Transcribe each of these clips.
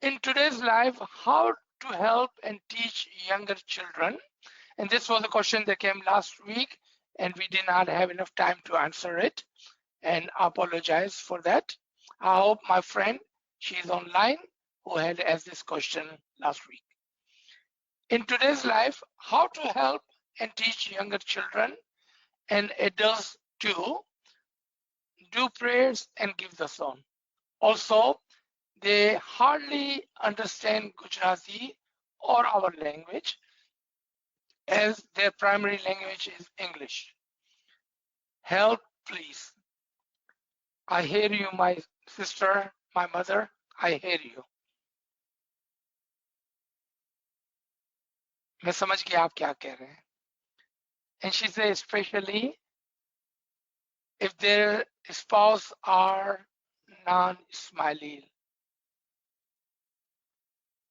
In today's life, how to help and teach younger children? And this was a question that came last week, and we did not have enough time to answer it. And I apologize for that. I hope my friend, she's online, who had asked this question last week. In today's life, how to help and teach younger children and adults to do prayers and give the song. Also, they hardly understand Gujarati or our language, as their primary language is English. Help, please. I hear you, my sister, my mother. I hear you. मैं समझ गया आप क्या कह रहे हैं. And she says, especially if their spouse are non-Ismaili.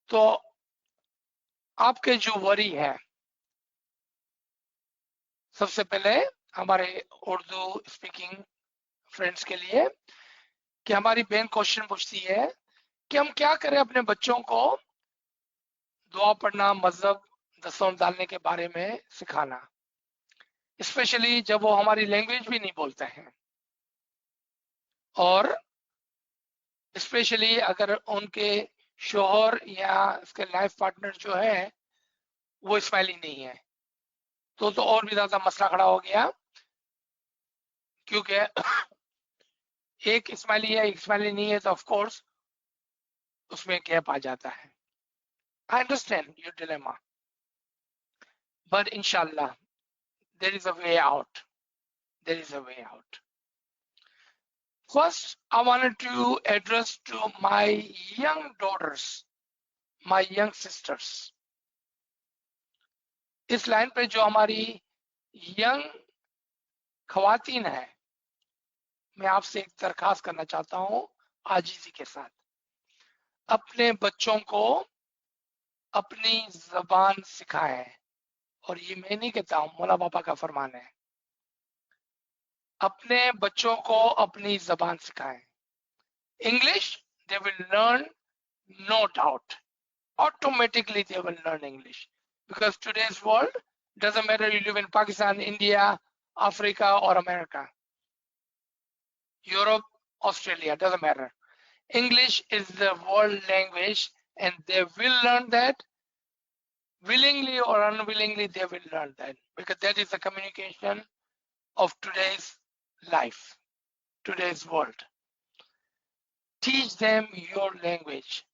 तो आपके जो वरी है, सबसे पहले हमारे उर्दू स्पीकिंग फ्रेंड्स के लिए, कि हमारी बहन क्वेश्चन पूछती है कि हम क्या करें अपने बच्चों को दुआ पढ़ना, मजहब, दस्तौर डालने के बारे में सिखाना, स्पेशली जब वो हमारी लैंग्वेज भी नहीं बोलते हैं, और स्पेशली अगर उनके शोहर या उसके लाइफ पार्टनर जो है वो इस्माइली नहीं है, तो और भी ज्यादा मसला खड़ा हो गया, क्योंकि एक इस्माइली है, एक इस्माइली नहीं है, तो ऑफ कोर्स उसमें गैप आ जाता है. I understand your dilemma, but inshallah there is a way out. There is a way out. First, I wanted to address to my young daughters, my young sisters. इस line पे जो हमारी young खवातीन है, मैं आपसे एक दरखास्त करना चाहता हूं आजीजी के साथ. अपने बच्चों को अपनी जबान सिखाएं, और ये मैं नहीं कहता हूं, मौला पापा का फरमान है. अपने बच्चों को अपनी जबान सिखाएं. English, they will learn, no doubt. Automatically they will learn English, because today's world doesn't matter you live in Pakistan, India, Africa, or America, Europe, Australia, doesn't matter. English is the world language, and they will learn that. Willingly or unwillingly, they will learn that, because that is the communication of today's life, today's world. Teach them your language.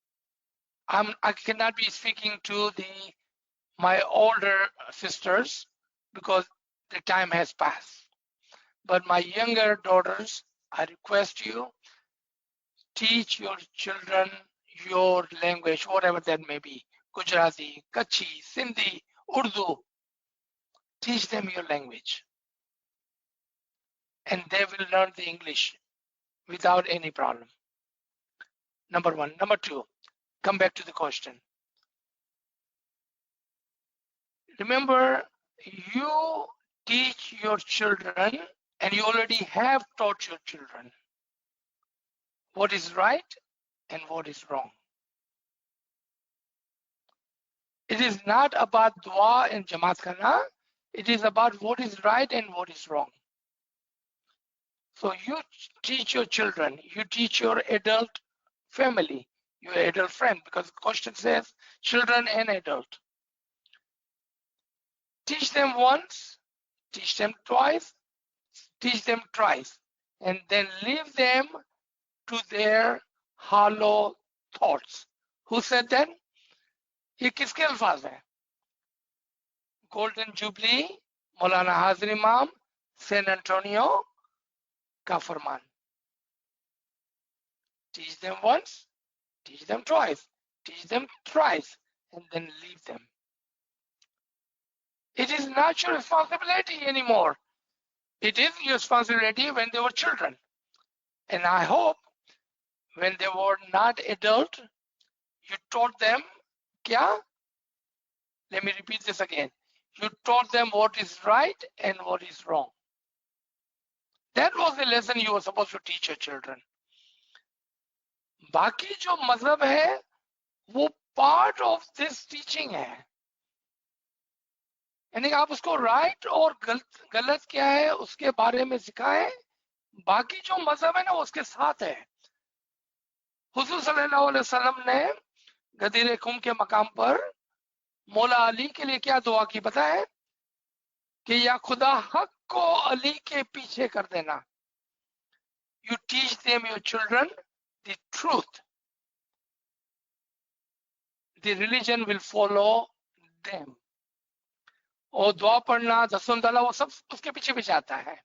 I cannot be speaking to my older sisters because the time has passed. But my younger daughters, I request you, teach your children your language, whatever that may be. Gujarati, Kutchi, Sindhi, Urdu. Teach them your language. And they will learn the English without any problem. Number one. Number two, come back to the question. Remember, you teach your children, and you already have taught your children what is right and what is wrong. It is not about dua and jamaat karna. It is about what is right and what is wrong. So you teach your children, you teach your adult family, your adult friend, because the question says children and adult. Teach them once, teach them twice, teach them thrice, and then leave them to their hollow thoughts. Who said that? ये किसके अल्फाज हैं? Golden jubilee, मौलाना हाजिर इमाम, San Antonio का फरमान. Teach them once, teach them twice, teach them thrice, and then leave them. It is not your responsibility anymore. It is your responsibility when they were children. And I hope when they were not adult, you taught them, kya? Let me repeat this again. You taught them what is right and what is wrong. That was the lesson you were supposed to teach your children. बाकी जो मजहब है वो part of this teaching है। यानी आप उसको right और गलत क्या है उसके बारे में सिखाएं, बाकी जो मजहब है ना उसके साथ है। हुजूर सल्लल्लाहु अलैहि वसल्लम ने गदीर खुम के मकाम पर मौला अली के लिए क्या दुआ की पता है? कि या खुदा हक को अली के पीछे कर देना। You teach them, your children, the truth. The religion will follow them. और दुआ पढ़ना, दसम तला, वो सब उसके पीछे पीछे आता है।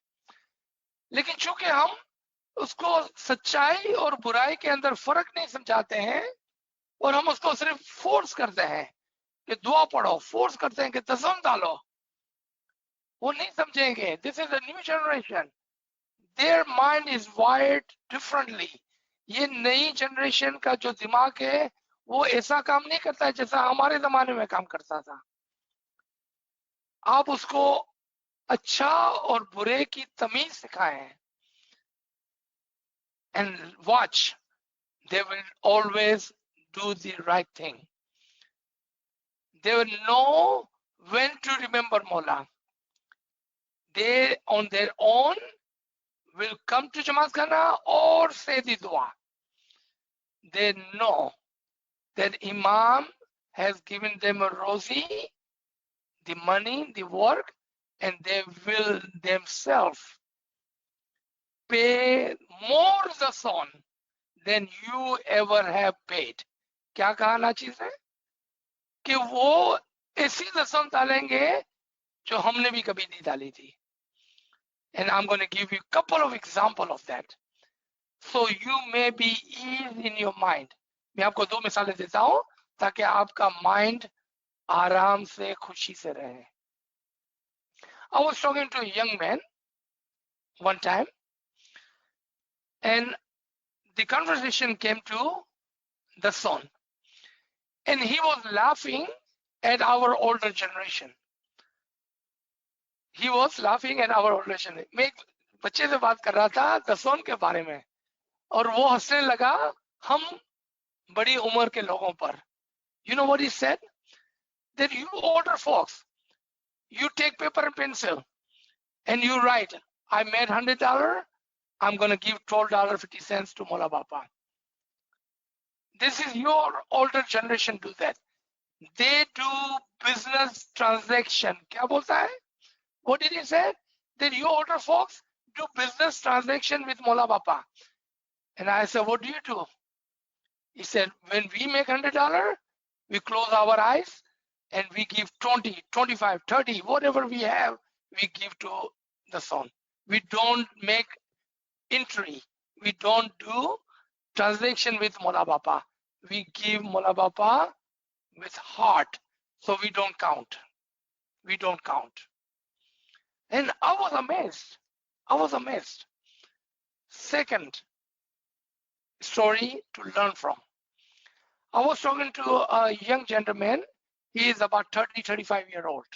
लेकिन चूंकि हम उसको सच्चाई और बुराई के अंदर फर्क नहीं समझाते हैं और हम उसको सिर्फ फोर्स करते हैं कि दुआ पढ़ो, फोर्स करते हैं कि दसम डालो, वो नहीं समझेंगे। This is a new generation, their mind is wired differently. ये नई जनरेशन का जो दिमाग है वो ऐसा काम नहीं करता है जैसा हमारे जमाने में काम करता था। आप उसको अच्छा और बुरे की तमीज सिखाएं, and watch, they will always do the right thing. They will know when to remember Mola. They on their own will come to Jamaat Khana or say the dua. They know that Imam has given them a rosy, the money, the work, and they will themselves pay more zason than you ever have paid. क्या कहना चीज है कि वो ऐसी रस्म डालेंगे जो हमने भी कभी नहीं डाली थी। And I'm going to give you a couple of examples of that, so you may be ease in your mind. मैं आपको दो मिसालें देता हूं ताकि आपका माइंड आराम से खुशी से रहे। I was talking to a young man one time, and the conversation came to the son, and he was laughing at our older generation. He was laughing at our older generation. मैं एक बच्चे से बात कर रहा था दसों के बारे में और वो हंसने लगा हम बड़ी उम्र के लोगों पर। You know what he said? That you older folks, you take paper and pencil and you write, I made $100, I'm going to give $12.50 to Mola Bapa. This is your older generation do that. They do business transaction. क्या बोलता है? What did he say? That you older folks do business transaction with Mola Bapa. And I said, what do you do? He said, when we make $100, we close our eyes and we give 20, 25, 30, whatever we have, we give to the son. We don't make entry. We don't do transaction with Mola Bapa. We give Mola Bapa with heart. So we don't count. We don't count. And I was amazed. I was amazed. Second story to learn from. I was talking to a young gentleman. He is about 30, 35 years old.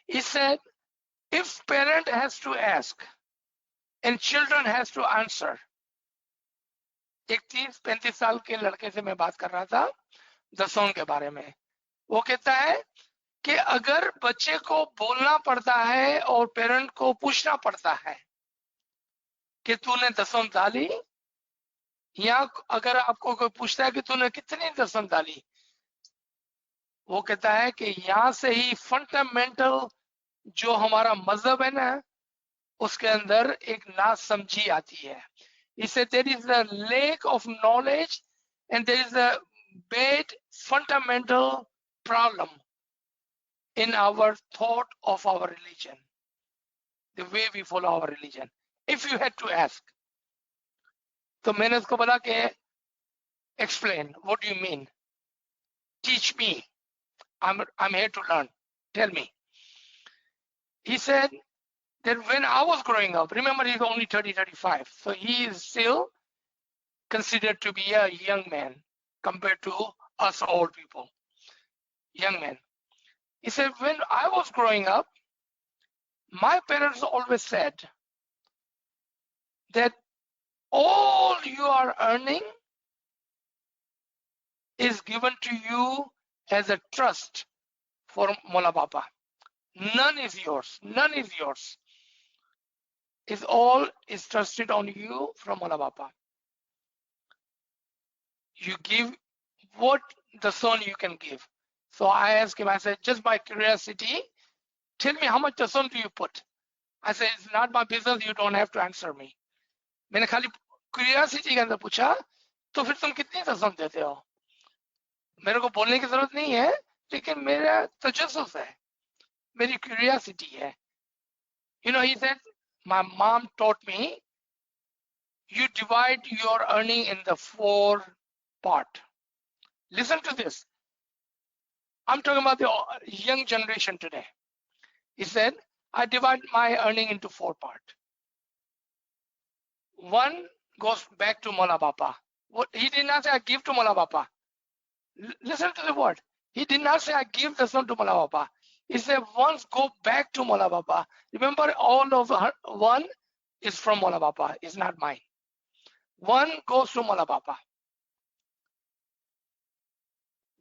He said, if parent has to ask and children has to answer. एक 30-35 साल के लड़के से मैं बात कर रहा था दसों के बारे में। वो कहता है कि अगर बच्चे को बोलना पड़ता है और पेरेंट को पूछना पड़ता है कि तूने दसों डाली, या अगर आपको कोई पूछता है कि तूने कितनी दसम डाली, वो कहता है कि यहाँ से ही फंडामेंटल जो हमारा मजहब है ना उसके अंदर एक नासमझी आती है। इससे there is a lack of knowledge and there is a bad fundamental problem in our thought of our religion, the way we follow our religion. If you had to ask, तो मैंने उसको बोला कि explain, what do you mean? Teach me. I'm here to learn. Tell me. He said that when I was growing up, remember he's only 30, 35, so he is still considered to be a young man compared to us old people, young men. He said, when I was growing up, my parents always said that all you are earning, is given to you as a trust for Mola Baba. None is yours. None is yours. It's all is trusted on you from Mola Baba. You give what the son you can give. So I asked him, I said, just by curiosity, tell me how much the son do you put? I said, it's not my business, you don't have to answer me. मैंने खाली curiosity के अंदर पूछा, तो फिर तुम कितनी दसम देते हो? मेरे को बोलने की जरूरत नहीं है, लेकिन मेरा तजस्सुस है, मेरी क्यूरियोसिटी है. You know, he said, my mom taught me, you divide your earning in the 4 part. Listen to this. I'm talking about the young generation today. He said, I divide my earning into 4 parts. 1 goes back to Mola Baba. What he did not say, I give to Mola Baba. Listen to the word. He did not say, I give the son to Mola Baba. He said, once go back to Mola Baba. Remember, all of 1 is from Mola Baba. It's not mine. 1 goes to Mola Baba.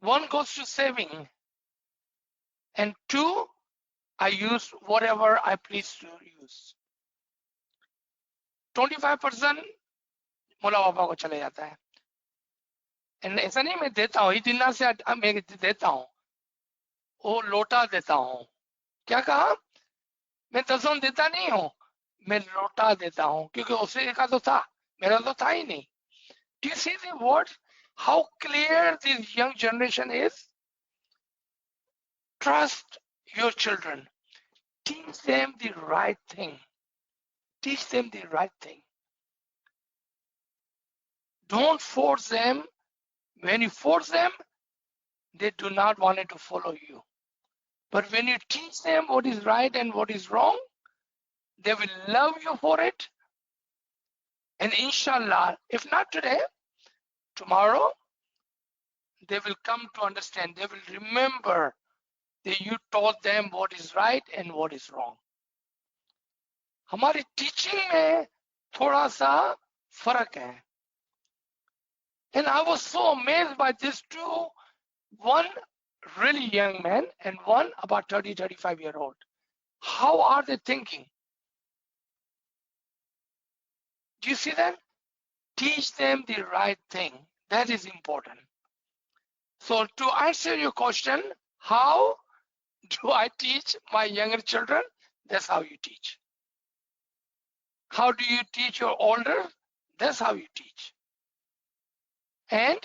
1 goes to saving. And 2, I use whatever I please to use. 25% Mola Baba को चले जाता है. And ऐसा नहीं मैं देता हूँ, इतना से मैं देता हूँ, वो लोटा देता हूँ. क्या कहा? मैं दसम देता नहीं हूँ, मैं लोटा देता हूँ, क्योंकि उसे का तो था, मेरा तो था ही नहीं. Do you see the words? How clear this young generation is? Trust your children. Teach them the right thing. Teach them the right thing. Don't force them. When you force them, they do not want to follow you. But when you teach them what is right and what is wrong, they will love you for it. And inshallah, if not today, tomorrow, they will come to understand. They will remember that you taught them what is right and what is wrong. हमारी teaching में थोड़ा सा फर्क है. And I was so amazed by these 2, 1 really young man and 1 about 30, 35-year-old. How are they thinking? Do you see that? Teach them the right thing. That is important. So to answer your question, how do I teach my younger children? That's how you teach. How do you teach your older? That's how you teach. And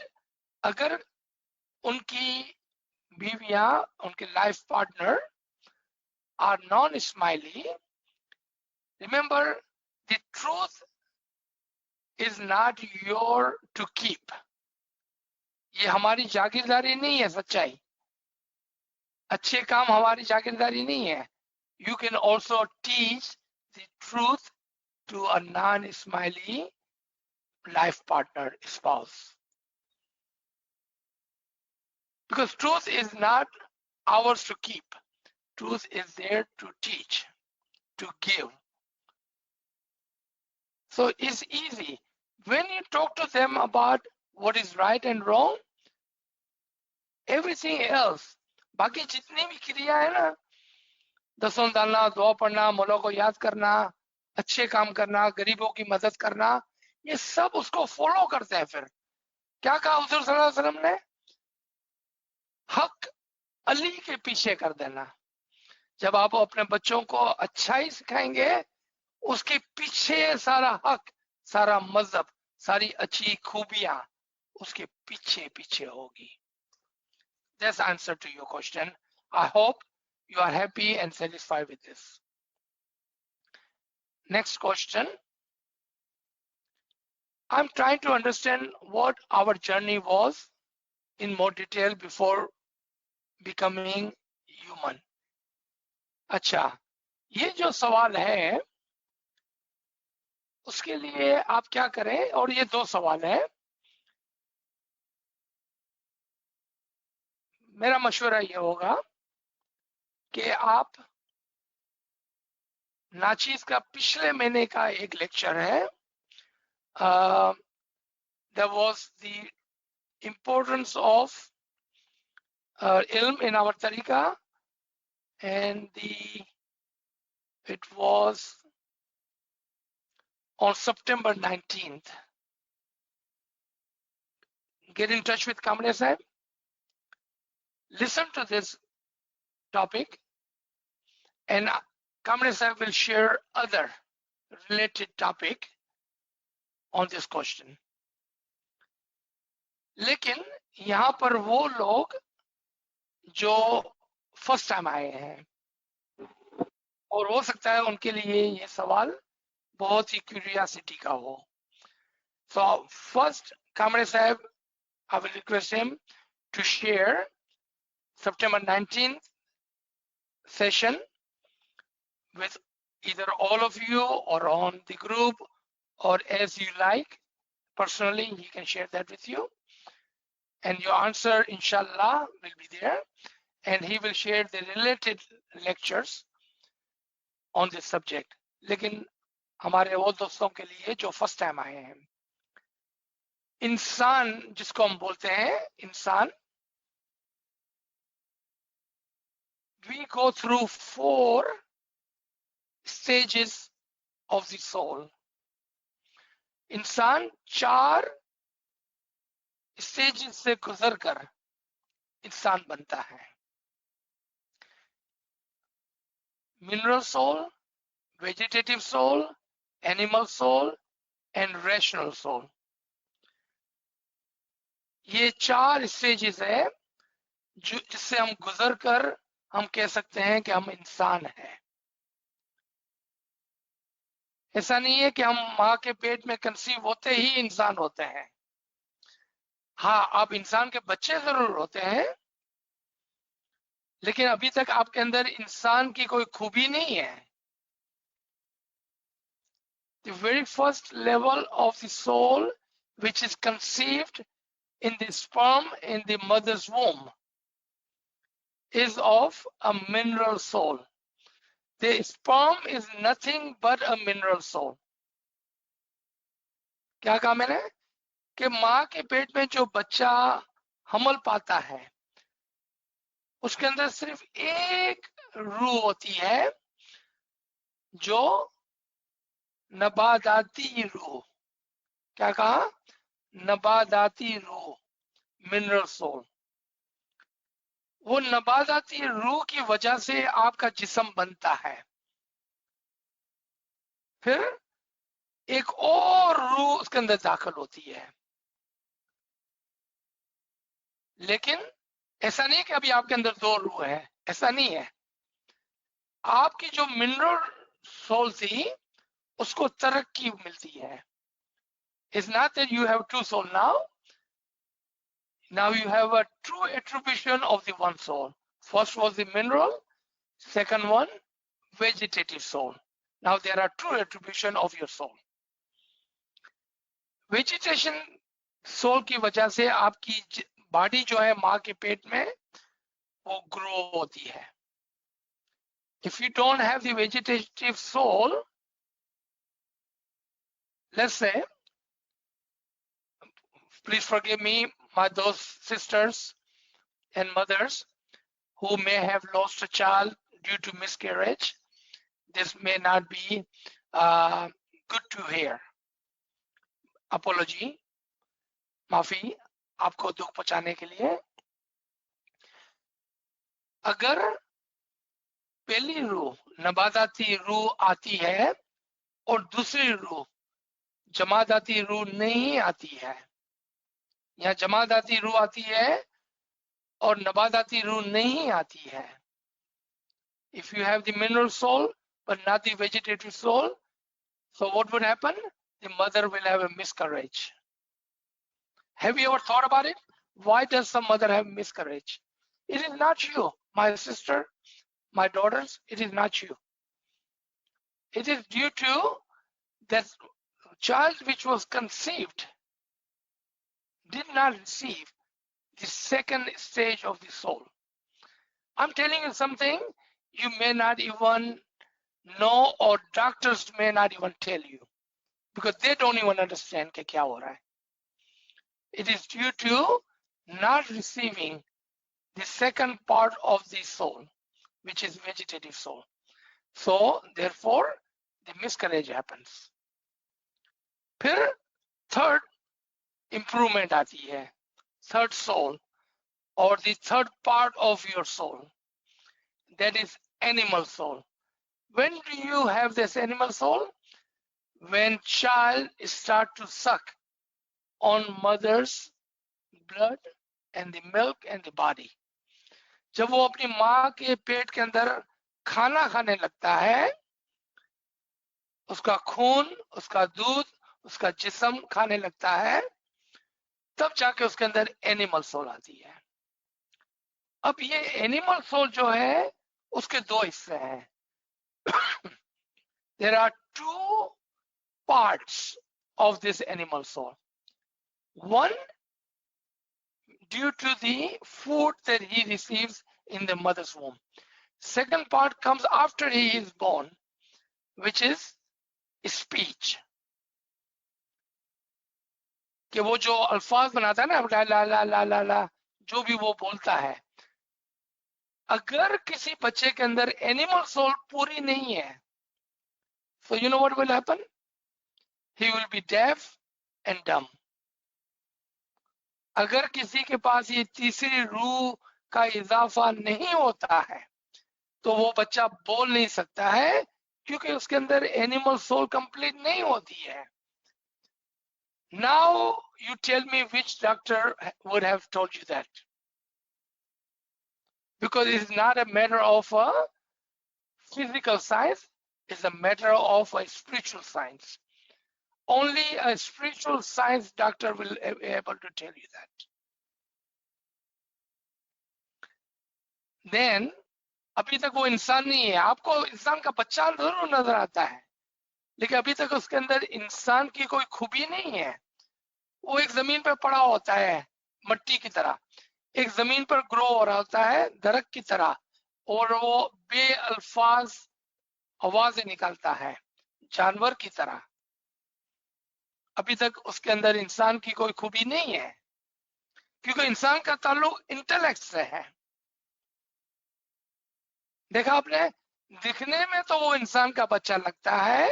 अगर उनकी बीवियां, उनके life partner are non-smiley, remember the truth is not your to keep. ये हमारी जागीरदारी नहीं है सच्चाई. अच्छे काम हमारी जागीरदारी नहीं है. You can also teach the truth to a non-smiley life partner, spouse. Because truth is not ours to keep. Truth is there to teach, to give. So it's easy. When you talk to them about what is right and wrong, everything else, बाकी जितनी भी क्रिया है ना, दसों डालना, दुआ पढ़ना, मौला को याद करना, अच्छे काम करना, गरीबों की मदद करना, ये सब उसको फॉलो करते हैं. फिर क्या कहा हुजूर सल्लल्लाहु अलैहि वसल्लम ने? हक अली के पीछे कर देना. जब आप अपने बच्चों को अच्छाई सिखाएंगे, उसके पीछे सारा हक, सारा मजहब, सारी अच्छी खूबियां उसके पीछे पीछे होगी. That's the answer to your question. I hope you are happy and satisfied with this. Next question. I'm trying to understand what our journey was in more detail before becoming human. अच्छा, ये जो सवाल है उसके लिए आप क्या करें, और ये 2 सवाल है. मेरा मशवरा ये होगा कि आप नाचीज का पिछले महीने का एक लेक्चर है, there was the importance of ilm in our tariqa, and it was on September 19th. Get in touch with Kamle Sahib. Listen to this topic, and Kamle Sahib will share other related topic on this question. लेकिन यहाँ पर वो लोग जो first time आए हैं, और हो सकता है उनके लिए ये सवाल बहुत ही क्यूरियोसिटी का हो. So first, Kamle Sahib, I will request him to share September 19th session with either all of you or on the group, or as you like. Personally, he can share that with you. And your answer, inshallah, will be there. And he will share the related lectures on this subject. लेकिन हमारे वो दोस्तों के लिए जो first time आए हैं, इंसान जिसको हम बोलते हैं इंसान, we go through 4 stages of the soul. इंसान 4 stages से गुजर कर इंसान बनता है. Mineral soul, vegetative soul, animal soul and rational soul. ये 4 stages है जिससे हम गुजर कर हम कह सकते हैं कि हम इंसान हैं. ऐसा नहीं है कि हम माँ के पेट में कंसीव होते ही इंसान होते हैं. हाँ, आप इंसान के बच्चे जरूर होते हैं, लेकिन अभी तक आपके अंदर इंसान की कोई खूबी नहीं है. The very first level of the soul, which is conceived in the sperm in the mother's womb, is of a mineral soul. The sperm is nothing but a mineral soul. क्या कहा मैंने कि माँ के पेट में जो बच्चा हमल पाता है, उसके अंदर सिर्फ एक रूह होती है जो नबादाती रूह. क्या कहा? नबादाती रूह, मिनरल सोल. वो नबादाती रूह की वजह से आपका जिस्म बनता है. फिर एक और रूह उसके अंदर दाखिल होती है. लेकिन ऐसा नहीं कि अभी आपके अंदर 2 रूह है, ऐसा नहीं है. आपकी जो मिनरल सोल थी उसको तरक्की मिलती है. It's not that you have 2 souls now. Now you have a true attribution of the one soul. First was the mineral, second one vegetative soul. Now there are true attribution of your soul. Vegetation soul की वजह से आपकी body जो है माँ के पेट में वो ग्रो होती है. If you don't have the vegetative soul, let's say, please forgive me, those sisters and mothers who may have lost a child due to miscarriage. This may not be good to hear. Apology, माफी आपको दुख पहुंचाने के लिए. अगर पहली रूह नबादाती रूह आती है और दूसरी रूह जमादाती रूह नहीं आती है, या जमादाती रूह आती है और नबादाती रूह नहीं आती है. If you have the mineral soul but not the vegetative soul, so what would happen? The mother will have a miscarriage. Have you ever thought about it? Why does some mother have miscarriage? It is not you, my sister, my daughters, it is not you. It is due to that child which was conceived did not receive the second stage of the soul. I'm telling you something you may not even know, or doctors may not even tell you, because they don't even understand कि क्या हो रहा है. It is due to not receiving the second part of the soul, which is vegetative soul. So therefore the miscarriage happens. फिर third improvement आती है, third soul or the third part of your soul, that is animal soul. When do you have this animal soul? When child start to suck on mother's blood and the milk and the body. जब वो अपनी माँ के पेट के अंदर खाना खाने लगता है, उसका खून, उसका दूध, उसका जिस्म खाने लगता है, तब जाके उसके अंदर एनिमल सोल आती है. अब ये एनिमल सोल जो है उसके दो हिस्से हैं. There are two parts of this animal soul. One, due to the food that he receives in the mother's womb. Second part comes after he is born, which is speech. कि वो जो अल्फाज बनाता है ना, ला ला ला ला ला, जो भी वो बोलता है, अगर किसी बच्चे के अंदर एनिमल सोल पूरी नहीं है, so you know what will happen? He will be deaf and dumb. अगर किसी के पास ये तीसरी रूह का इजाफा नहीं होता है, तो वो बच्चा बोल नहीं सकता है, क्योंकि उसके अंदर एनिमल सोल कंप्लीट नहीं होती है. Now you tell me which doctor would have told you that, because it is not a matter of a physical science, it's a matter of a spiritual science. Only a spiritual science doctor will be able to tell you that. Then अभी तक वो इंसान नहीं है, आपको इंसान का बच्चा जरूर नजर आता है, लेकिन अभी तक उसके अंदर इंसान की कोई खूबी नहीं है. वो एक जमीन पर पड़ा होता है मट्टी की तरह, एक जमीन पर ग्रो हो रहा होता है दरख्त की तरह, और वो बेअल्फाज आवाजें निकालता है जानवर की तरह. अभी तक उसके अंदर इंसान की कोई खूबी नहीं है, क्योंकि इंसान का ताल्लुक इंटेलेक्ट से है. देखा आपने, दिखने में तो वो इंसान का बच्चा लगता है,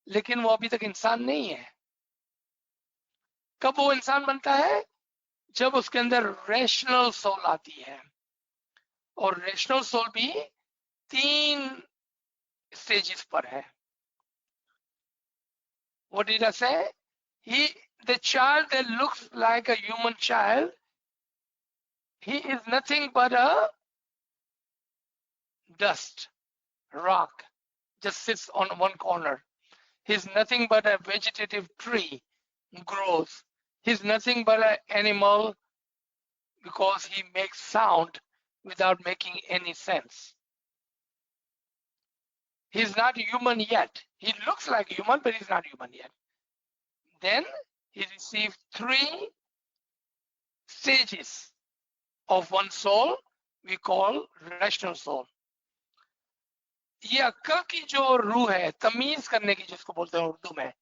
लेकिन वो अभी तक इंसान नहीं है. कब वो इंसान बनता है? जब उसके अंदर रैशनल सोल आती है. और रैशनल सोल भी 3 स्टेजेस पर है. What did I say? The child that looks like a human child, he is nothing but a dust, rock, just sits on one corner. He's nothing but a vegetative tree, grows. He's nothing but an animal because he makes sound without making any sense. He's not human yet. He looks like human, but he's not human yet. Then he received 3 stages of one soul we call rational soul. ये अक्ल की जो रूह है, तमीज करने की जिसको बोलते हैं उर्दू में,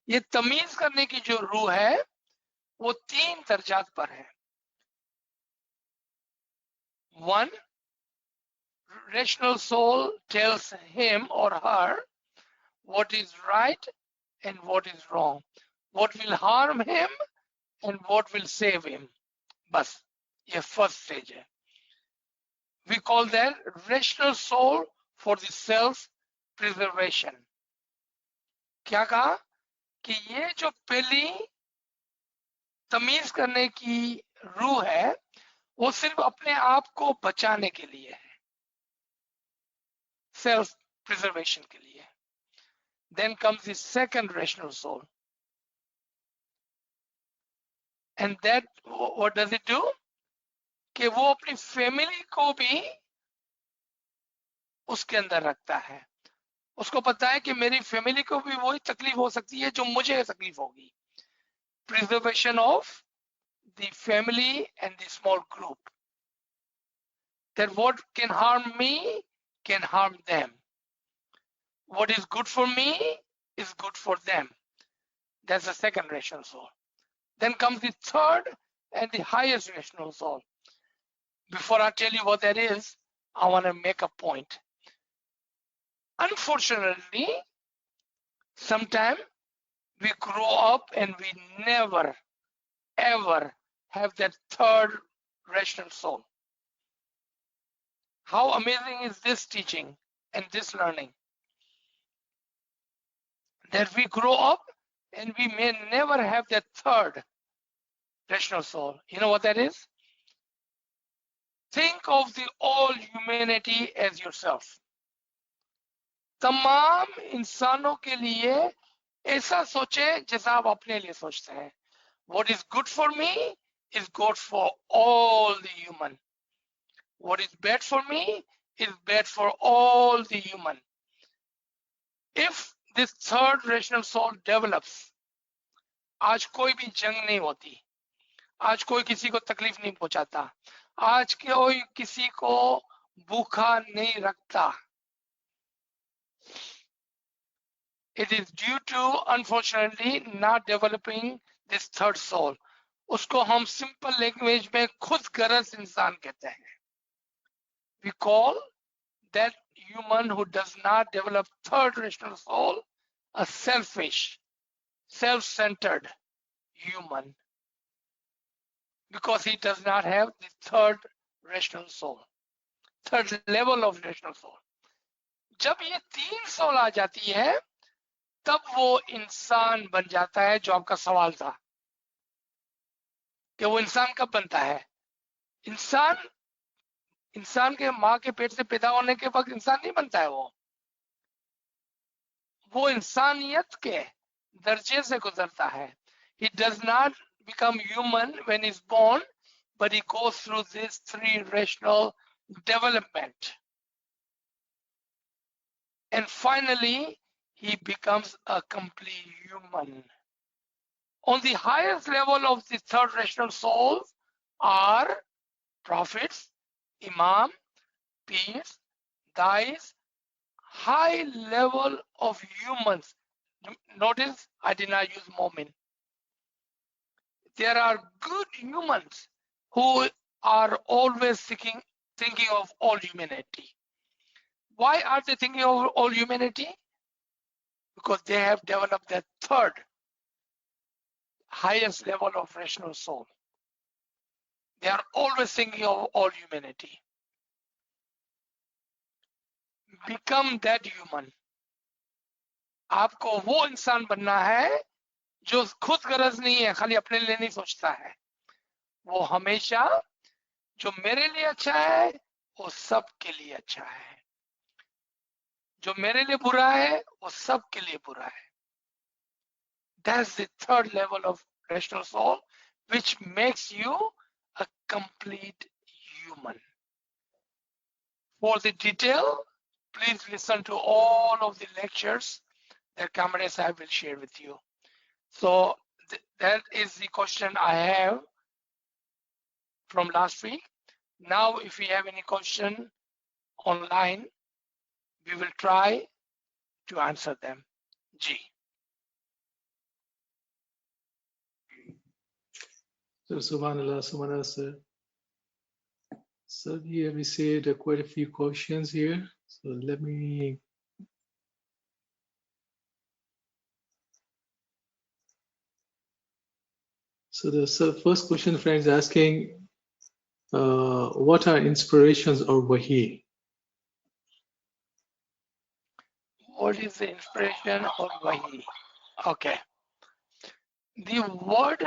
ये तमीज करने की जो रूह है वो 3 दर्जात पर है. 1, rational soul tells him or her what is right and what is wrong, what will harm him and what will save him. बस ये first stage है. We call that rational soul for the self preservation. क्या कहा कि ये जो पहली तमीज करने की रूह है वो सिर्फ अपने आप को बचाने के लिए है, self preservation के लिए. Then comes the second rational soul, and that what does it do? कि वो अपनी फैमिली को भी उसके अंदर रखता है. उसको पता है कि मेरी फैमिली को भी वही तकलीफ हो सकती है जो मुझे तकलीफ होगी. Preservation of the family and the small group, that what can harm me can harm them, what is good for me is good for them. That's the second rational soul. Then comes the third and the highest rational soul. Before I tell you what that is, I want to make a point. Unfortunately, sometimes we grow up and we never, ever have that third rational soul. How amazing is this teaching and this learning? That we grow up and we may never have that third rational soul. You know what that is? Think of the all humanity as yourself. तमाम इंसानों के लिए ऐसा सोचे जैसा आप अपने लिए सोचते हैं. What is good for me is good for all the human. What is bad for me is bad for all the human. If this third rational soul develops, आज कोई भी जंग नहीं होती, आज कोई किसी को तकलीफ नहीं पहुंचाता, आज कोई किसी को भूखा नहीं रखता. It is due to, unfortunately, not developing this third soul. उसको हम simple language में खुद गरज इंसान कहते हैं. We call that human who does not develop third rational soul a selfish, self-centered human, because he does not have the third rational soul, third level of rational soul. जब ये तीन soul आ जाती है तब वो इंसान बन जाता है. जो आपका सवाल था कि वो इंसान कब बनता है. इंसान के माँ के पेट से पैदा होने के वक्त इंसान नहीं बनता है. वो इंसानियत के दर्जे से गुजरता है. He does not become human when he's born, but he goes through this three rational development, and finally he becomes a complete human. On the highest level of the third rational souls are prophets, imam, peers, dais, high level of humans. Notice I did not use mu'min. There are good humans who are always thinking of all humanity. Why are they thinking of all humanity? Because they have developed that third highest level of rational soul. They are always thinking of all humanity. Become that human. आपको वो इंसान बनना है जो खुद गरज नहीं है, खाली अपने लिए नहीं सोचता है. वो हमेशा जो मेरे लिए अच्छा है वो सबके लिए अच्छा है, जो मेरे लिए बुरा है वो सबके लिए बुरा है. That's the third level of rational soul, which makes you a complete human. For the detail, please listen to all of the lectures that Kamran Sahib will share with you. So that is the question I have from last week. Now, if we have any question online, we will try to answer them. G. So subhanallah, sir. So here we see quite a few questions here. So let me. So the first question, friends, asking, what are inspirations or wahi? What is the inspiration or wahi? Okay. The word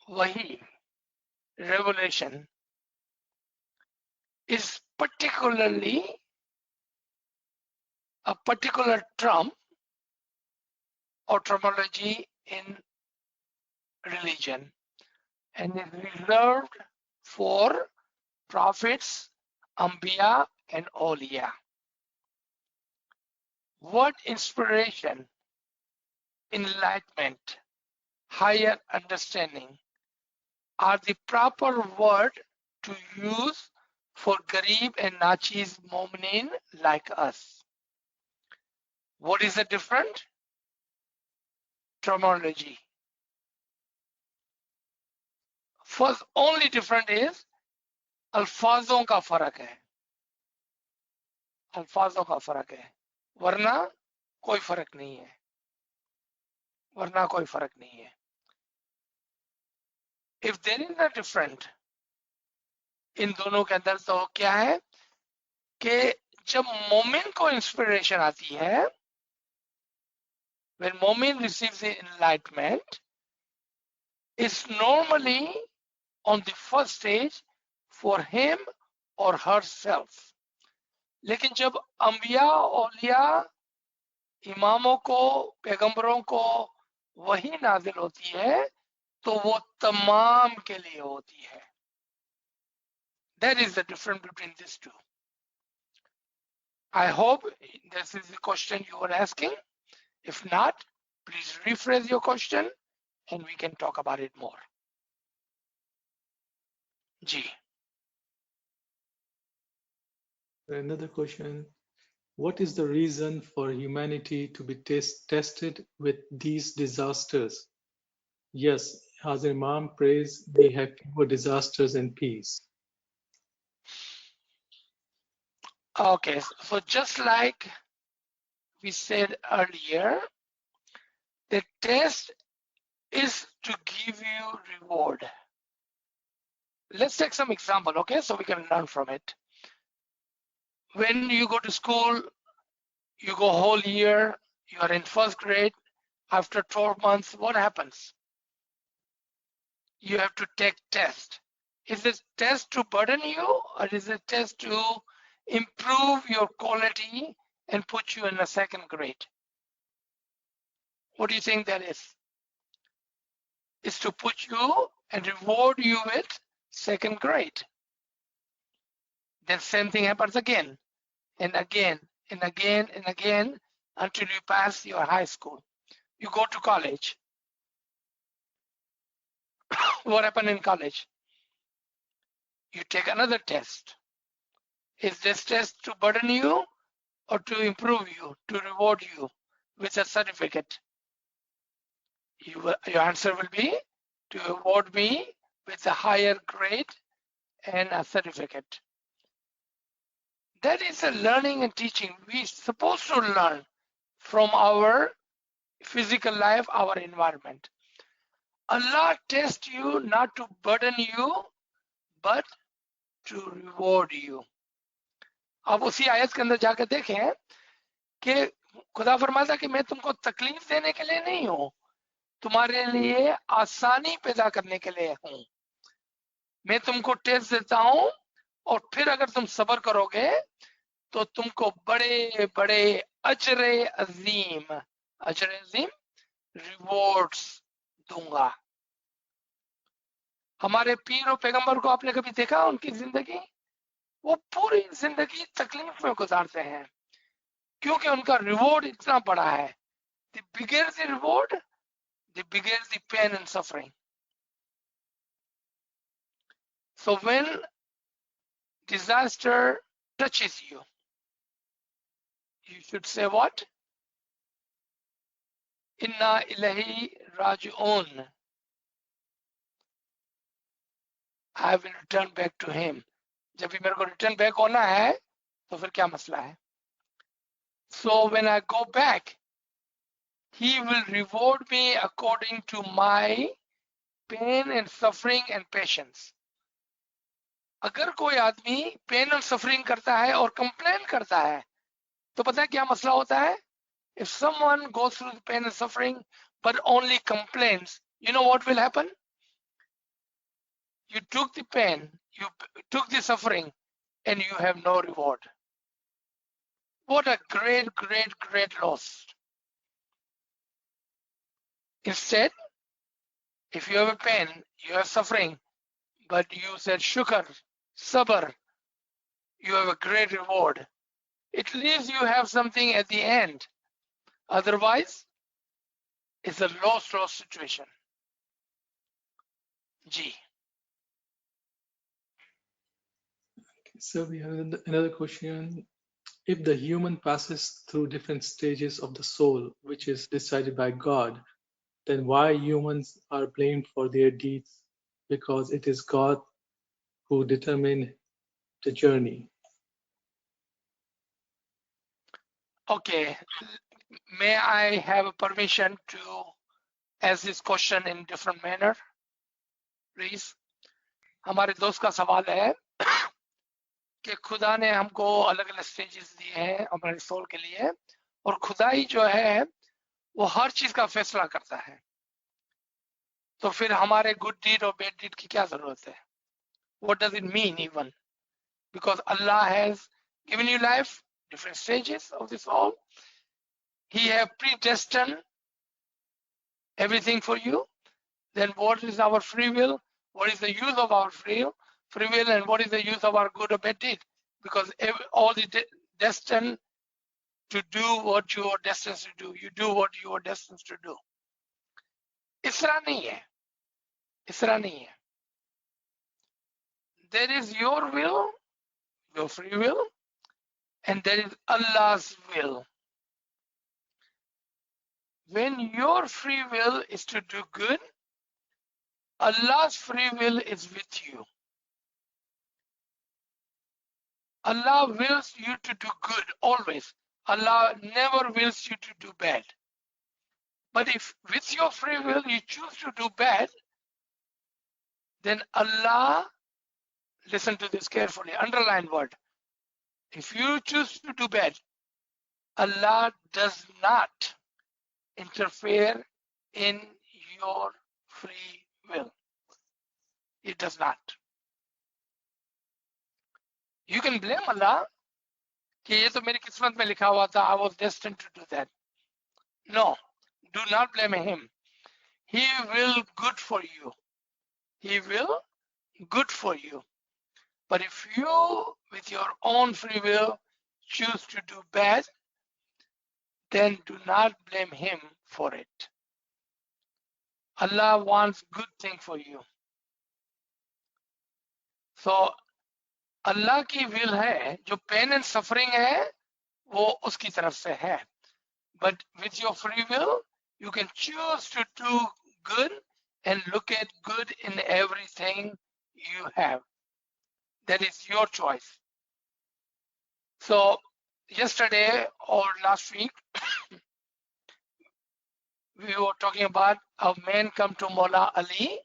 wahi, revelation, is particularly a particular term or terminology in religion, and is reserved for prophets, Anbiya, and Awliya. Word inspiration, enlightenment, higher understanding are the proper word to use for Garib and Nachi's Mu'minin like us. What is the different terminology? First only different is अल्फाजों का फर्क है, अल्फाजों का फर्क है, वरना कोई फर्क नहीं है, वरना कोई फर्क नहीं है। If there is a different in दोनों के अंदर, तो क्या है कि जब मोमिन को इंस्पिरेशन आती है, when मोमिन receives the enlightenment, it's normally on the first stage for him or herself. लेकिन जब अंबिया, औलिया, इमामों को, पैगंबरों को वही नाजिल होती है तो वो तमाम के लिए होती है। That is the difference between these two. I hope this is the question you were asking. If not, please rephrase your question and we can talk about it more. Ji. Another question. What is the reason for humanity to be tested with these disasters? Yes, as Imam prays, we have fewer disasters and peace. Okay, so just like we said earlier, the test is to give you reward. Let's take some example, okay, so we can learn from it. When you go to school, you go whole year, you are in first grade, after 12 months, what happens? You have to take test. Is this test to burden you, or is it test to improve your quality and put you in a second grade? What do you think that is? It's to put you and reward you with second grade. Then same thing happens again and again and again and again until you pass your high school. You go to college. What happened in college? You take another test. Is this test to burden you or to improve you, to reward you with a certificate? Your answer will be to reward me with a higher grade and a certificate. That is a learning and teaching. We're supposed to learn from our physical life, our environment. Allah tests you not to burden you, but to reward you. आप उसी आयत के अंदर जाकर देखें कि खुदा फरमाता कि मैं तुमको तकलीफ देने के लिए नहीं हूं, तुम्हारे लिए आसानी पैदा करने के लिए हूं। मैं तुमको टेस्ट देता हूं और फिर अगर तुम सब्र करोगे तो तुमको बड़े बड़े अजरे अजीम रिवॉर्ड्स दूंगा। हमारे पीर और पैगंबर को आपने कभी देखा? उनकी जिंदगी, वो पूरी जिंदगी तकलीफ में गुजारते हैं क्योंकि उनका रिवॉर्ड इतना बड़ा है। The bigger the reward, the bigger the pain and suffering. So when disaster touches you, you should say what? Inna ilahi raji'un. I will return back to him. जब भी मेरे को return back होना है तो फिर क्या मसला है? So when I go back, he will reward me according to my pain and suffering and patience. अगर कोई आदमी पेन और सफरिंग करता है और कंप्लेन करता है तो पता है क्या मसला होता है? If someone goes through the pain and suffering but only complains, you know what will happen? You took the pain, you took the suffering, and you have no reward. What a great, great, great loss. Instead, if you have a pain, you have suffering, but you said shukr, sabr, you have a great reward. At least you have something at the end. Otherwise, it's a loss situation. G. So we have another question. If the human passes through different stages of the soul, which is decided by God, then why humans are blamed for their deeds? because it is God who determines the journey. Okay, may I have a permission to ask this question in different manner, please? हमारे दोस्त का सवाल है कि खुदा ने हमको अलग अलग स्टेजेस दिए हैं हमारे सोल के लिए, और खुदाई जो है वो हर चीज का फैसला करता है, तो फिर हमारे गुड डीड और बैड डीड की क्या जरूरत है? What does it mean even? Because Allah has given you life, different stages of this all. He have predestined everything for you. Then what is our free will? What is the use of our free will, and what is the use of our good or bad deed? Because all the destined to do what you are destined to do. You do what you are destined to do. इस तरह नहीं है, इस तरह नहीं है. There is your will, your free will, and there is Allah's will. When your free will is to do good, Allah's free will is with you. Allah wills you to do good always. Allah never wills you to do bad. But if with your free will you choose to do bad, then Allah, listen to this carefully, underline word. If you choose to do bad, Allah does not interfere in your free will. It does not. You can blame Allah कि ये तो मेरी किस्मत में लिखा हुआ था, I was destined to do that. No, do not blame him. He will good for you. He will good for you. But if you, with your own free will, choose to do bad, then do not blame him for it. Allah wants good thing for you. So अल्लाह की will है, जो pen and suffering है वो उसकी तरफ से है. But with your free will, you can choose to do good and look at good in everything you have. That is your choice. So yesterday or last week, we were talking about a man come to Mullah Ali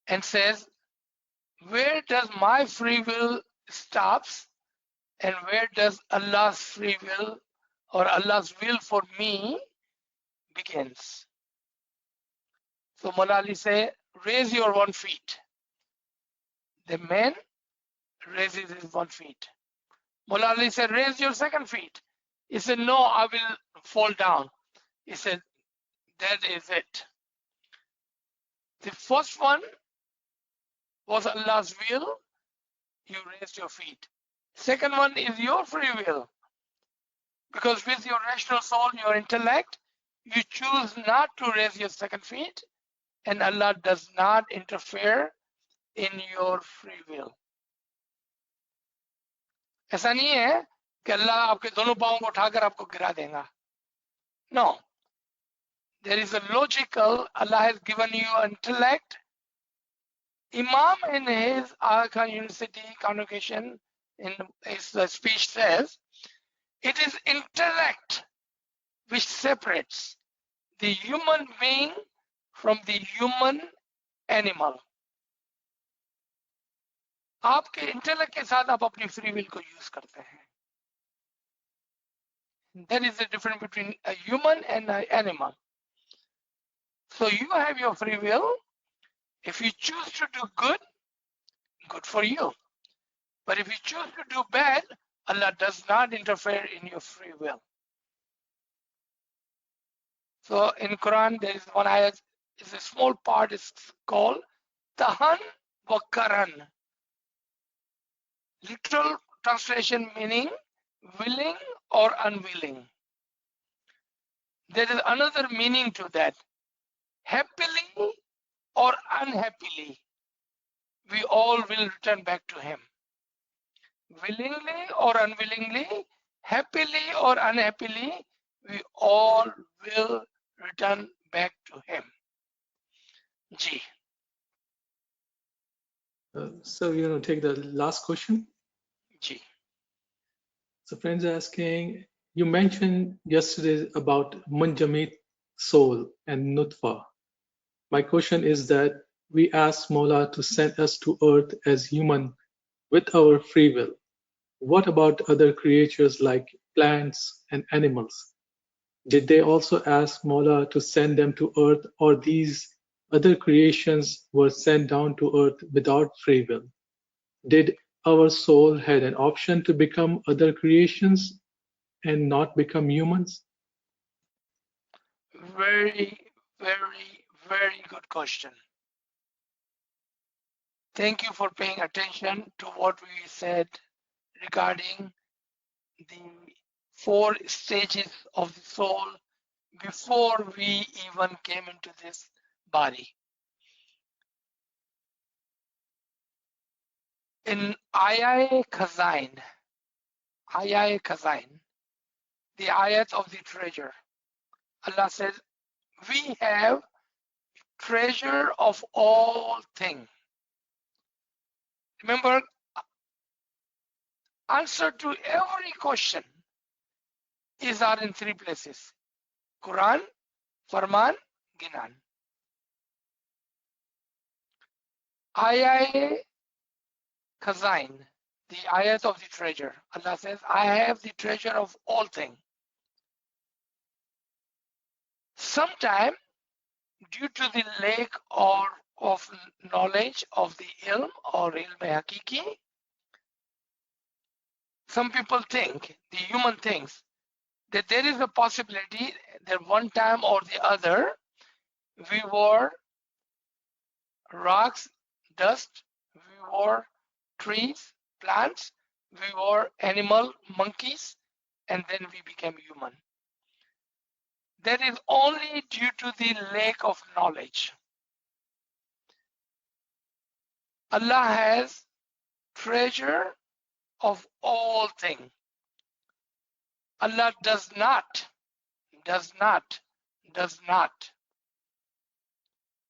and says, where does my free will stops and where does Allah's free will or Allah's will for me begins? So Mullah Ali said, raise your 1 feet. The man raises his 1 feet. Mullah Ali said, raise your 2nd feet. He said, no, I will fall down. He said, that is it. The first one was Allah's will. You raised your feet. Second one is your free will. Because with your rational soul, your intellect, you choose not to raise your 2nd feet, and Allah does not interfere in your free will. ऐसा नहीं है कि अल्लाह आपके दोनों पाँव को उठाकर आपको गिरा देगा. No. There is a logical, Allah has given you intellect. Imam in his Aga Khan University convocation in his speech says, it is intellect which separates the human being from the human animal. आपके intellect के साथ आप अपनी free will को use करते हैं. That is the difference between a human and an animal. So you have your free will. If you choose to do good, good for you. But if you choose to do bad, Allah does not interfere in your free will. So in Quran, there is one ayat, it's a small part, it's called Tahan wa Karan. Literal translation meaning willing or unwilling. There is another meaning to that. Happily or unhappily, we all will return back to him. Willingly or unwillingly, happily or unhappily, we all will return back to him. Ji. So we're going to take the last question. Ji. So friends are asking, you mentioned yesterday about Munjamid soul and Nutfa. My question is that we asked Mola to send us to earth as human with our free will. What about other creatures like plants and animals? Did they also ask Mola to send them to earth, or these other creations were sent down to earth without free will? Did our soul had an option to become other creations and not become humans? Very, very, very good question. Thank you for paying attention to what we said regarding the 4 stages of the soul before we even came into this body. In Ayah Khazain, the ayat of the treasure, Allah says, we have treasure of all things. Remember, answer to every question are in 3 places: Quran, Farman, Ginan. Ayah Khazain, the ayat of the treasure. Allah says, I have the treasure of all things. Sometime, due to the lack of knowledge of the ilm or ilm-e-hakiki, some people think, the human thinks, that there is a possibility that one time or the other we were rocks, dust, we were trees, plants, we were animal, monkeys, and then we became human. That is only due to the lack of knowledge. Allah has treasure of all things. Allah does not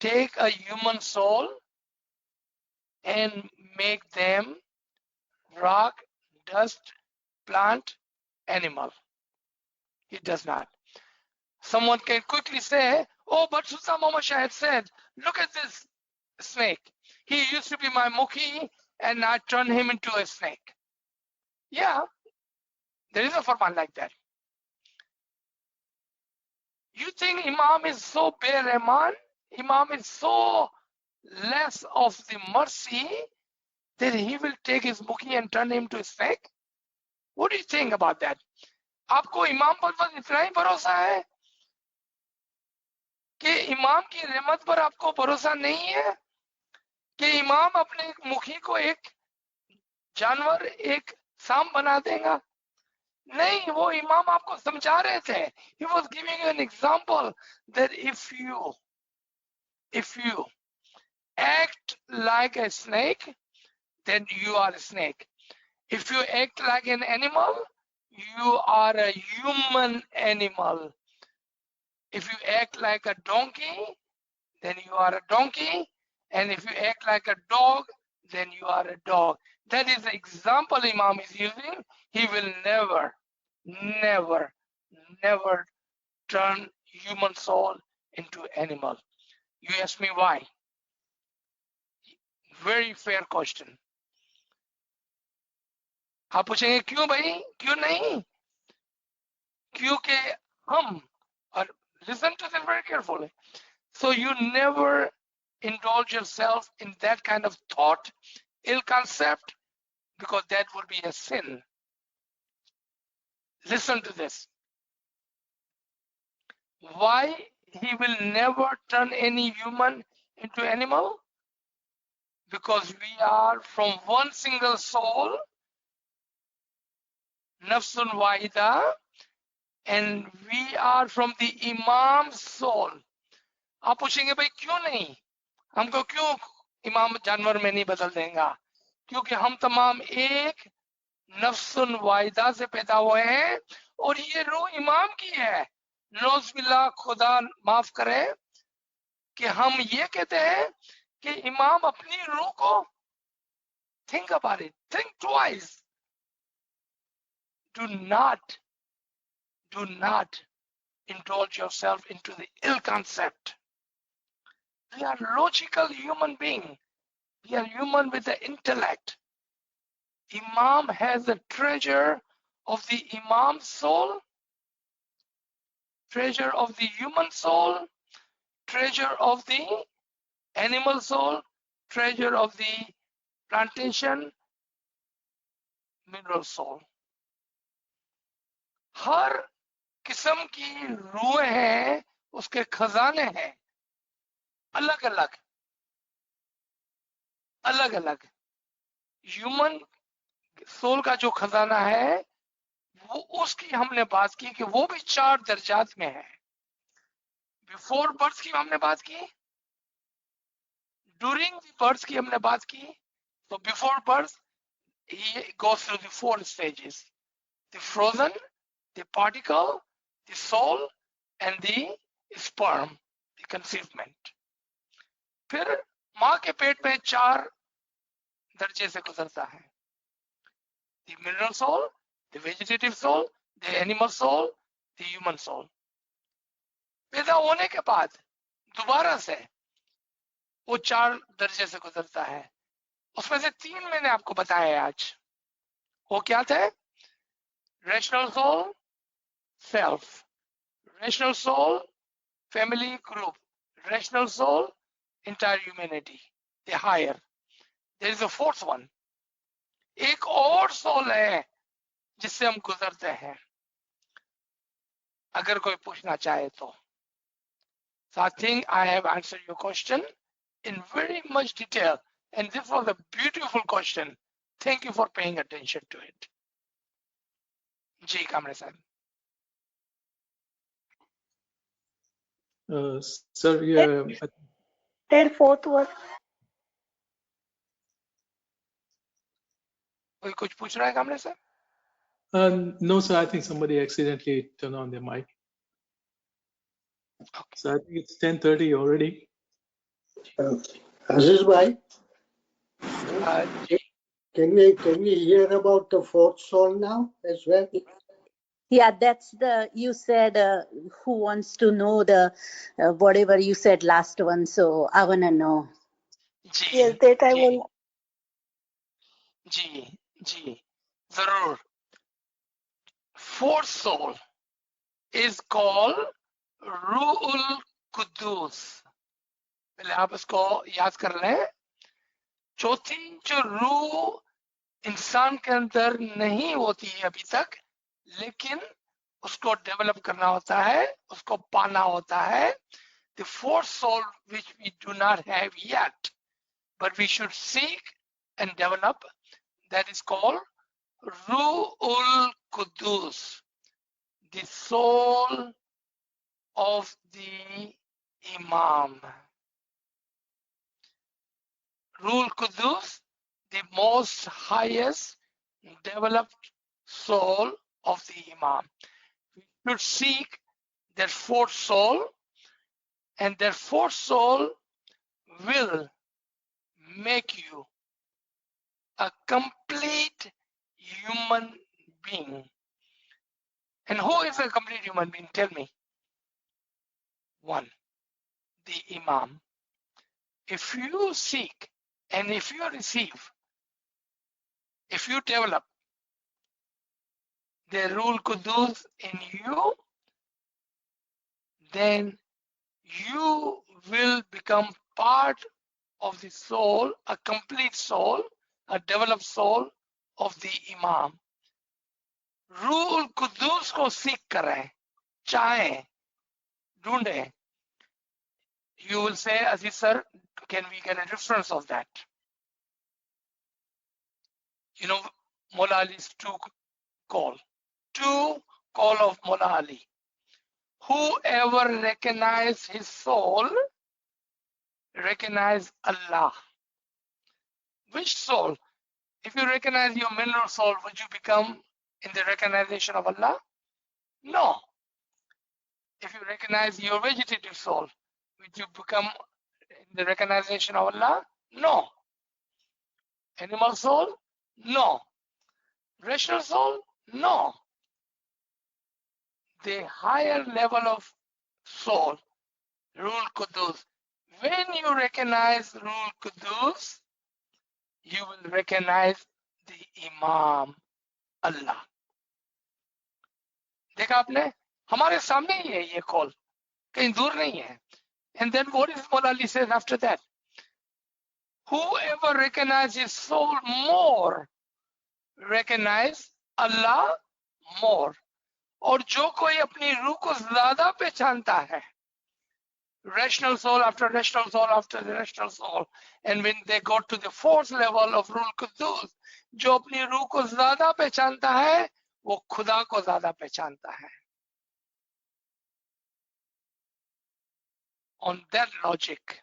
take a human soul and make them rock, dust, plant, animal. He does not. Someone can quickly say, oh, but Sultan Muhammad Shahid said, look at this snake. He used to be my mukhi and I turned him into a snake. Yeah, there is a Farman like that. You think Imam is so Rahman? Imam is so less of the mercy that he will take his mukhi and turn him to a snake? What do you think about that? आपको इमाम पर बस इतना ही भरोसा है कि इमाम की रहमत पर आपको भरोसा नहीं है कि इमाम अपने एक मुखी को एक जानवर, एक सांप बना देगा? नहीं, वो इमाम आपको समझा रहे थे. He was giving you an example that if you act like a snake, then you are a snake. If you act like an animal, you are a human animal. If you act like a donkey, then you are a donkey. And if you act like a dog, then you are a dog. That is the example Imam is using. He will never turn human soul into animal. You ask me why? Very fair question. आप पूछेंगे क्यों भाई? क्यों नहीं? क्योंकि हम, और listen to them very carefully. So you never indulge yourself in that kind of thought, ill concept, because that would be a sin. Listen to this. Why he will never turn any human into animal? Because we are from one single soul, Nafsun Wahida, and we are from the Imam's soul. आप पूछेंगे भाई क्यों नहीं? हमको क्यों इमाम जानवर में नहीं बदल देगा? क्योंकि हम तमाम एक नफ्सुन वाहिदा से पैदा हुए हैं और ये रूह इमाम की है. नौज़ बिल्लाह, खुदा माफ करे कि हम ये कहते हैं कि इमाम अपनी रूह को, think about it, think twice, do not indulge yourself into the ill concept. We are logical human being. We are human with the intellect. Imam has the treasure of the Imam's soul, treasure of the human soul, treasure of the animal soul, treasure of the plantation, mineral soul. हर किस्म की रूहें हैं, उसके खजाने हैं, अलग अलग अलग अलग. ह्यूमन सोल का जो खजाना है वो, उसकी हमने बात की कि वो भी 4 दर्जात में है. बिफोर बर्थ की हमने बात की, ड्यूरिंग द बर्थ की हमने बात की. तो before birth he goes through the 4 stages: the frozen, the particle, the soul, and the sperm, the conceivement. फिर माँ के पेट में 4 दर्जे से गुजरता है: the mineral soul, the vegetative soul, the animal soul, the human soul. पैदा होने के बाद दोबारा से वो 4 दर्जे से गुजरता है. उसमें से 3 मैंने आपको बताया आज. वो क्या थे? rational soul, self; rational soul, family group; rational soul, entire humanity, the higher. There is a 4th one. एक और सोल है जिससे हम गुजरते हैं, अगर कोई पूछना चाहे तो. So I think I have answered your question in very much detail, and this was a beautiful question. Thank you for paying attention to it. जी कामरे साहब. Sir, yeah, Third, fourth was कोई कुछ पूछ रहा है कामरे साहब? no, sir, I think somebody accidentally turned on their mic. Okay. So I think it's 10:30 already. Aziz bhai, ji. can we hear about the 4th soul now as well? yeah. That's the you said who wants to know the whatever you said last one. So I wanna know. Ji. Yes, that I ji. will. जी जी जरूर. 4th soul is called रूउल Quddus. पहले आप इसको याद कर लें. चौथी जो रूह इंसान के अंदर नहीं होती है अभी तक, लेकिन उसको डेवलप करना होता है, उसको पाना होता है. The 4th soul which we do not have yet, but we should seek and develop, that is called Ru'ul Qudus, the soul of the Imam. Ru'ul Qudus, the most highest developed soul of the Imam. We should seek their 4th soul, and their 4th soul will make you a complete human being. And who is a complete human being? Tell me. 1, the Imam. If you seek and if you receive, if you develop the Ruhul Qudus in you, then you will become part of the soul, a complete soul, a developed soul of the Imam. Ruhul Qudus को सीख करें, चाहें, ढूंढें. You will say, Aziz sir, can we get a reference of that? You know, Mola Ali's two call of Mola Ali. Whoever recognize his soul, recognize Allah. Which soul? If you recognize your mineral soul, would you become in the recognition of Allah? No. If you recognize your vegetative soul, would you become The recognition of Allah? No. Animal soul? No. Rational soul? No. The higher level of soul, Ruhul Qudus. When you recognize Ruhul Qudus, you will recognize the Imam, Allah. देखा आपने? हमारे सामने ही है ये call, कहीं दूर नहीं है. And then what is Maula Ali says after that? Whoever recognizes soul more, recognize Allah more. और जो कोई अपनी रूह को ज्यादा पहचानता है, rational soul after rational soul after rational soul, and when they go to the fourth level of Ruhul Qudus, जो अपनी रूह को ज्यादा पहचानता है, वो खुदा को ज्यादा पहचानता है. On that logic,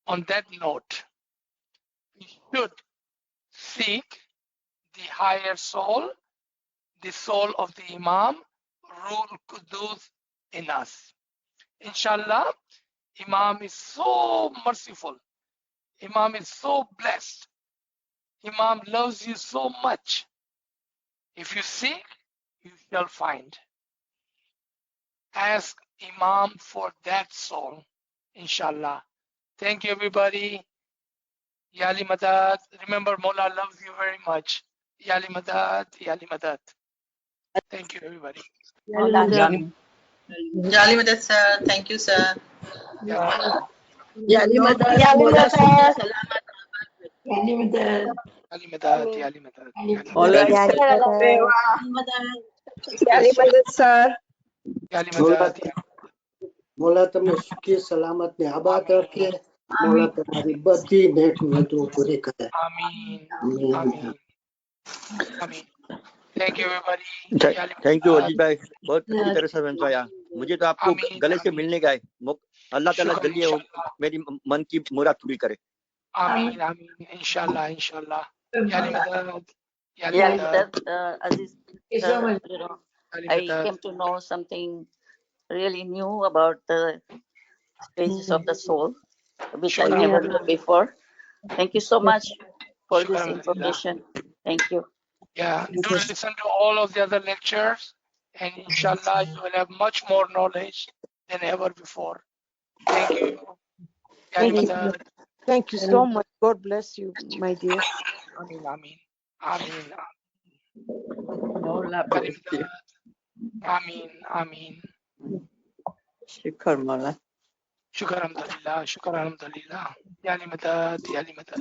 on that note, we should seek the higher soul, the soul of the Imam, Ruhul Qudus in us. Inshallah, Imam is so merciful. Imam is so blessed. Imam loves you so much. If you seek, you shall find. Ask Imam for that soul, inshallah. Thank you, everybody. Yali Madad. Remember, Mola loves you very much. Yali Madad, Yali Madad. Thank you, everybody. Jali Madad, sir. Thank you, sir. Yali Madad. Yali Madad, Yali Madad. Yali Madad, sir. Yali Madad. મોલા તમને સુખી સલામત ને આબાદ રાખે. મોલા તમારી બધી નેક નીતો પૂરી કરે. Ameen. Ameen. Ameen. Thank you, everybody. Thank you Aziz भाई, बहुत अच्छी तरह से समझाया. मुझे तो आपको गले से मिलने का है. अल्लाह ताला जल्दी मेरी मन की मुराद पूरी करे. Ameen. Ameen. Inshallah. Inshallah. Yali Madad. Yali Yeah, Madad. that Aziz, you know, Yali I Madad. came to know something really new about the stages of the soul, which I never knew before. Thank you so much for this Shukran, information. Thank you. Yeah, do listen to all of the other lectures, and inshallah you will have much more knowledge than ever before. Thank you. Yali Madad. Thank you so much. God bless you, my dear. Ameen. Ameen. Ameen. Mola Yali Madad. Ameen. Ameen. Shukar Mola. Shukar alhamdulillah. Shukar alhamdulillah. Yali Madad. Yali Madad.